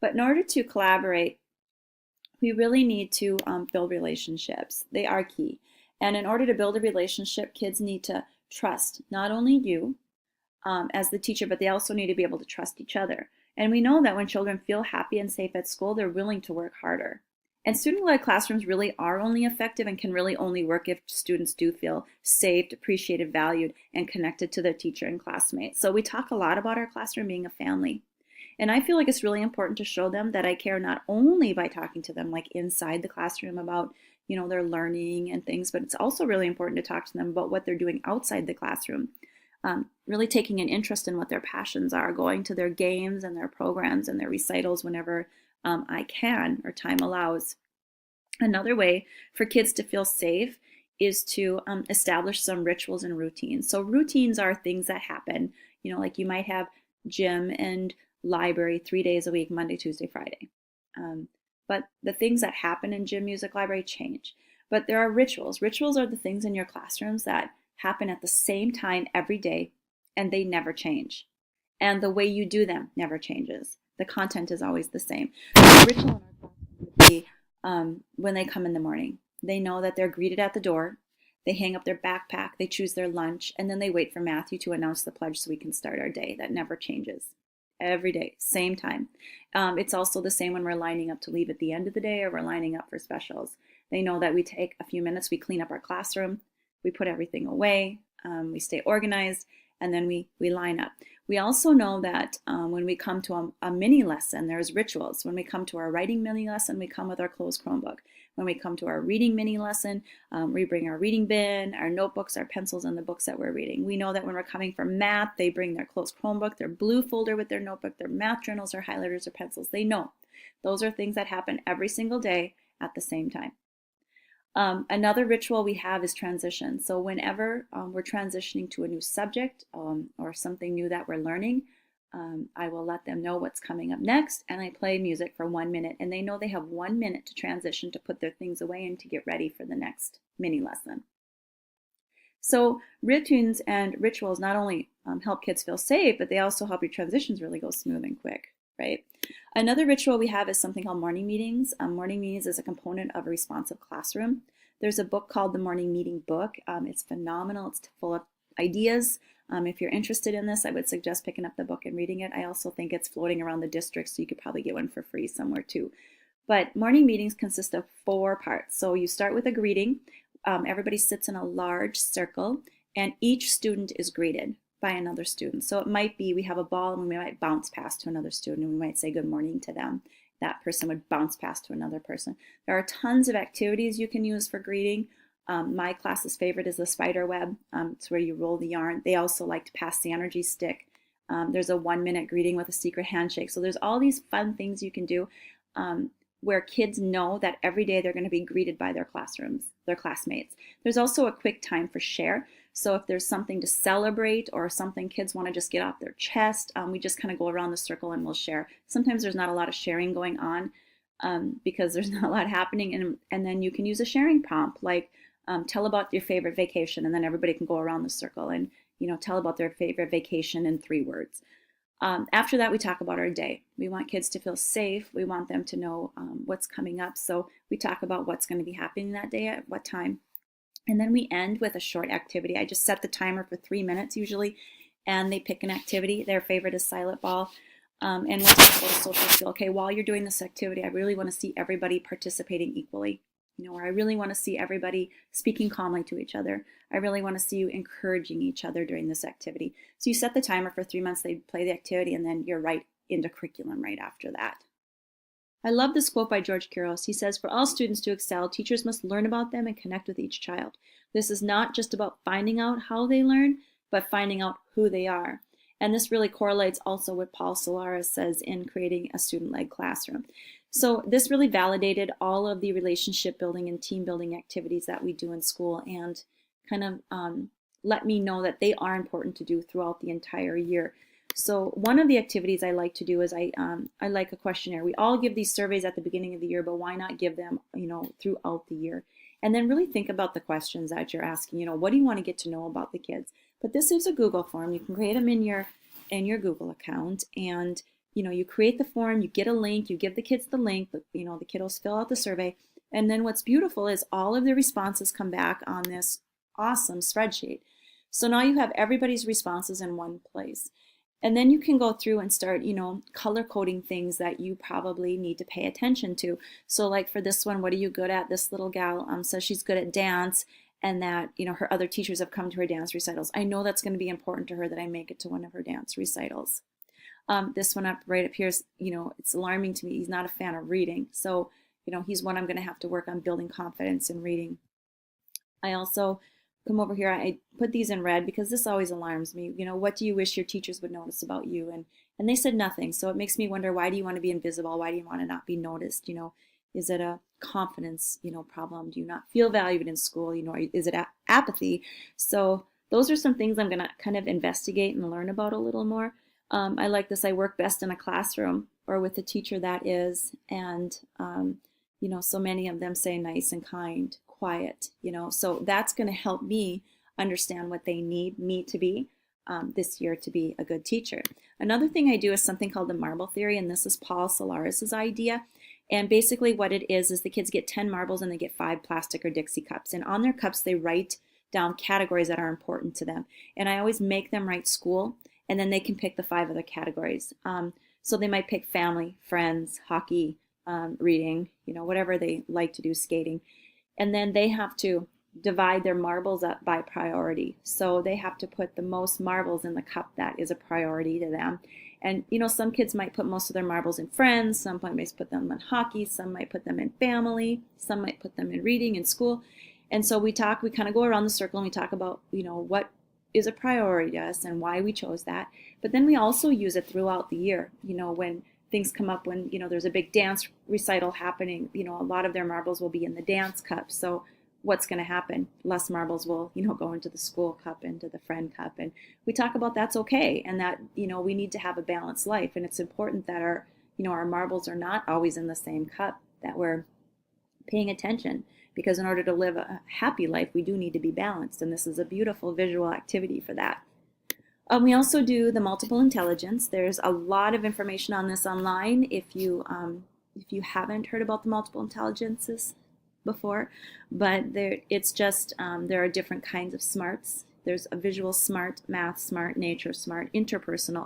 But in order to collaborate, we really need to build relationships. They are key. And in order to build a relationship, kids need to trust not only you as the teacher, but they also need to be able to trust each other. And we know that when children feel happy and safe at school, they're willing to work harder. And student-led classrooms really are only effective and can really only work if students do feel safe, appreciated, valued, and connected to their teacher and classmates. So we talk a lot about our classroom being a family. And I feel like it's really important to show them that I care not only by talking to them like inside the classroom about, their learning and things, but it's also really important to talk to them about what they're doing outside the classroom. Really taking an interest in what their passions are, going to their games and their programs and their recitals whenever I can or time allows. Another way for kids to feel safe is to establish some rituals and routines. So routines are things that happen, like you might have gym and library 3 days a week, Monday, Tuesday, Friday. But the things that happen in gym, music, library change. But there are rituals. Rituals are the things in your classrooms that happen at the same time every day, and they never change. And the way you do them never changes. The content is always the same. The ritual in our classroom would be when they come in the morning. They know that they're greeted at the door. They hang up their backpack, they choose their lunch, and then they wait for Matthew to announce the pledge so we can start our day. That never changes. Every day, same time. It's also the same when we're lining up to leave at the end of the day or we're lining up for specials. They know that we take a few minutes, we clean up our classroom, we put everything away, we stay organized, and then we line up. We also know that when we come to a mini lesson, there's rituals. When we come to our writing mini lesson, we come with our closed Chromebook. When we come to our reading mini lesson, we bring our reading bin, our notebooks, our pencils, and the books that we're reading. We know that when we're coming for math, they bring their closed Chromebook, their blue folder with their notebook, their math journals, their highlighters, or pencils. They know. Those are things that happen every single day at the same time. Another ritual we have is transition. So whenever we're transitioning to a new subject or something new that we're learning, I will let them know what's coming up next, and I play music for 1 minute, and they know they have 1 minute to transition, to put their things away and to get ready for the next mini lesson. So routines and rituals not only help kids feel safe, but they also help your transitions really go smooth and quick, right? Another ritual we have is something called morning meetings. Morning meetings is a component of a responsive classroom. There's a book called the Morning Meeting Book. It's phenomenal. It's full of ideas. If you're interested in this, I would suggest picking up the book and reading it. I also think it's floating around the district, so you could probably get one for free somewhere too. But morning meetings consist of 4 parts. So you start with a greeting. Everybody sits in a large circle, and each student is greeted by another student. So it might be we have a ball and we might bounce past to another student and we might say good morning to them. That person would bounce past to another person. There are tons of activities you can use for greeting. My class's favorite is the spider web. It's where you roll the yarn. They also like to pass the energy stick. There's a 1 minute greeting with a secret handshake. So there's all these fun things you can do where kids know that every day they're going to be greeted by their classmates. There's also a quick time for share. So if there's something to celebrate or something kids want to just get off their chest, we just kind of go around the circle and we'll share. Sometimes there's not a lot of sharing going on because there's not a lot happening. And then you can use a sharing prompt like tell about your favorite vacation, and then everybody can go around the circle and tell about their favorite vacation in 3 words. After that, we talk about our day. We want kids to feel safe. We want them to know what's coming up. So we talk about what's going to be happening that day at what time. And then we end with a short activity. I just set the timer for 3 minutes usually, and they pick an activity. Their favorite is Silent Ball. And we'll talk about a social skill. Okay, while you're doing this activity, I really want to see everybody participating equally. Or I really want to see everybody speaking calmly to each other. I really want to see you encouraging each other during this activity. So you set the timer for 3 months, they play the activity, and then you're right into curriculum right after that. I love this quote by George Couros. He says, "For all students to excel, teachers must learn about them and connect with each child. This is not just about finding out how they learn, but finding out who they are." And this really correlates also with Paul Solaris says in creating a student-led classroom. So this really validated all of the relationship building and team building activities that we do in school, and kind of let me know that they are important to do throughout the entire year. So one of the activities I like to do is I like a questionnaire. We all give these surveys at the beginning of the year, but why not give them throughout the year? And then really think about the questions that you're asking. What do you want to get to know about the kids? But this is a Google form. You can create them in your Google account, and you create the form, you get a link, you give the kids the link, the kiddos fill out the survey. And then what's beautiful is all of the responses come back on this awesome spreadsheet. So now you have everybody's responses in one place. And then you can go through and start, color coding things that you probably need to pay attention to. So like for this one, what are you good at? This little gal says she's good at dance, and that, her other teachers have come to her dance recitals. I know that's going to be important to her that I make it to one of her dance recitals. This one right up here is, it's alarming to me. He's not a fan of reading. So, he's one I'm going to have to work on building confidence in reading. I also come over here, I put these in red because this always alarms me. What do you wish your teachers would notice about you? And they said nothing. So it makes me wonder, why do you want to be invisible? Why do you want to not be noticed? Is it a confidence, problem? Do you not feel valued in school? Is it apathy? So those are some things I'm going to kind of investigate and learn about a little more. I like this. I work best in a classroom or with a teacher that is, and so many of them say nice and kind, quiet, so that's going to help me understand what they need me to be this year to be a good teacher. Another thing I do is something called the marble theory, and this is Paul Solaris's idea. And basically what it is the kids get 10 marbles and they get 5 plastic or Dixie cups. And on their cups, they write down categories that are important to them. And I always make them write school, and then they can pick the 5 other categories. So they might pick family, friends, hockey, reading, whatever they like to do, skating. And then they have to divide their marbles up by priority. So they have to put the most marbles in the cup that is a priority to them. And, some kids might put most of their marbles in friends, some might put them in hockey, some might put them in family, some might put them in reading in school. And so we kind of go around the circle and we talk about, what is a priority to us and why we chose that. But then we also use it throughout the year, when things come up, when there's a big dance recital happening, a lot of their marbles will be in the dance cup. So what's going to happen? Less marbles will go into the school cup, into the friend cup, and we talk about that's okay, and that we need to have a balanced life, and it's important that our marbles are not always in the same cup, that we're paying attention, because in order to live a happy life we do need to be balanced, and this is a beautiful visual activity for that. We also do the multiple intelligence. There's a lot of information on this online if you haven't heard about the multiple intelligences before, but it's just there are different kinds of smarts. There's a visual smart, math smart, nature smart, interpersonal,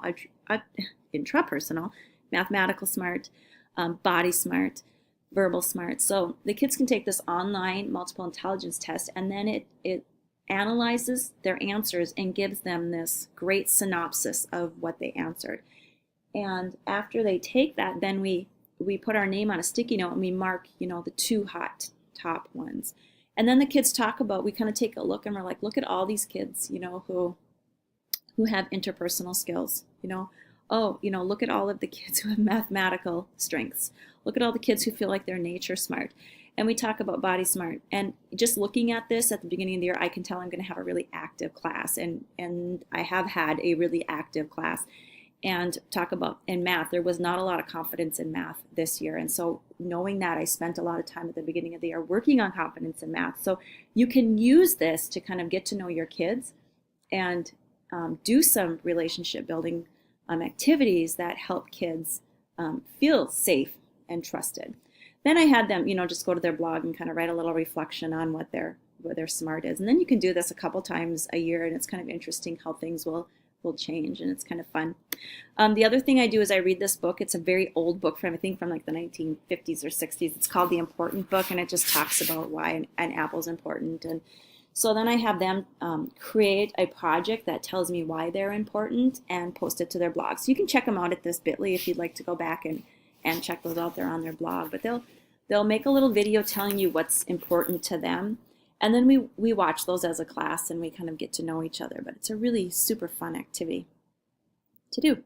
intrapersonal, mathematical smart, body smart, verbal smart. So the kids can take this online multiple intelligence test, and then it analyzes their answers and gives them this great synopsis of what they answered. And after they take that, then we put our name on a sticky note and we mark, the 2 hot top ones. And then the kids talk about, we kind of take a look and we're like, look at all these kids, who have interpersonal skills, look at all of the kids who have mathematical strengths. Look at all the kids who feel like they're nature smart. And we talk about body smart. And just looking at this at the beginning of the year, I can tell I'm going to have a really active class. And I have had a really active class. And talk about in math, there was not a lot of confidence in math this year. And so knowing that, I spent a lot of time at the beginning of the year working on confidence in math. So you can use this to kind of get to know your kids and do some relationship building activities that help kids feel safe and trusted. Then I had them, just go to their blog and kind of write a little reflection on what their smart is. And then you can do this a couple times a year, and it's kind of interesting how things will change, and it's kind of fun. The other thing I do is I read this book. It's a very old book from like the 1950s or 60s. It's called The Important Book, and it just talks about why an apple is important. And so then I have them create a project that tells me why they're important and post it to their blog. So you can check them out at this bit.ly if you'd like to go back and check those out there on their blog. But they'll make a little video telling you what's important to them. And then we watch those as a class and we kind of get to know each other. But it's a really super fun activity to do.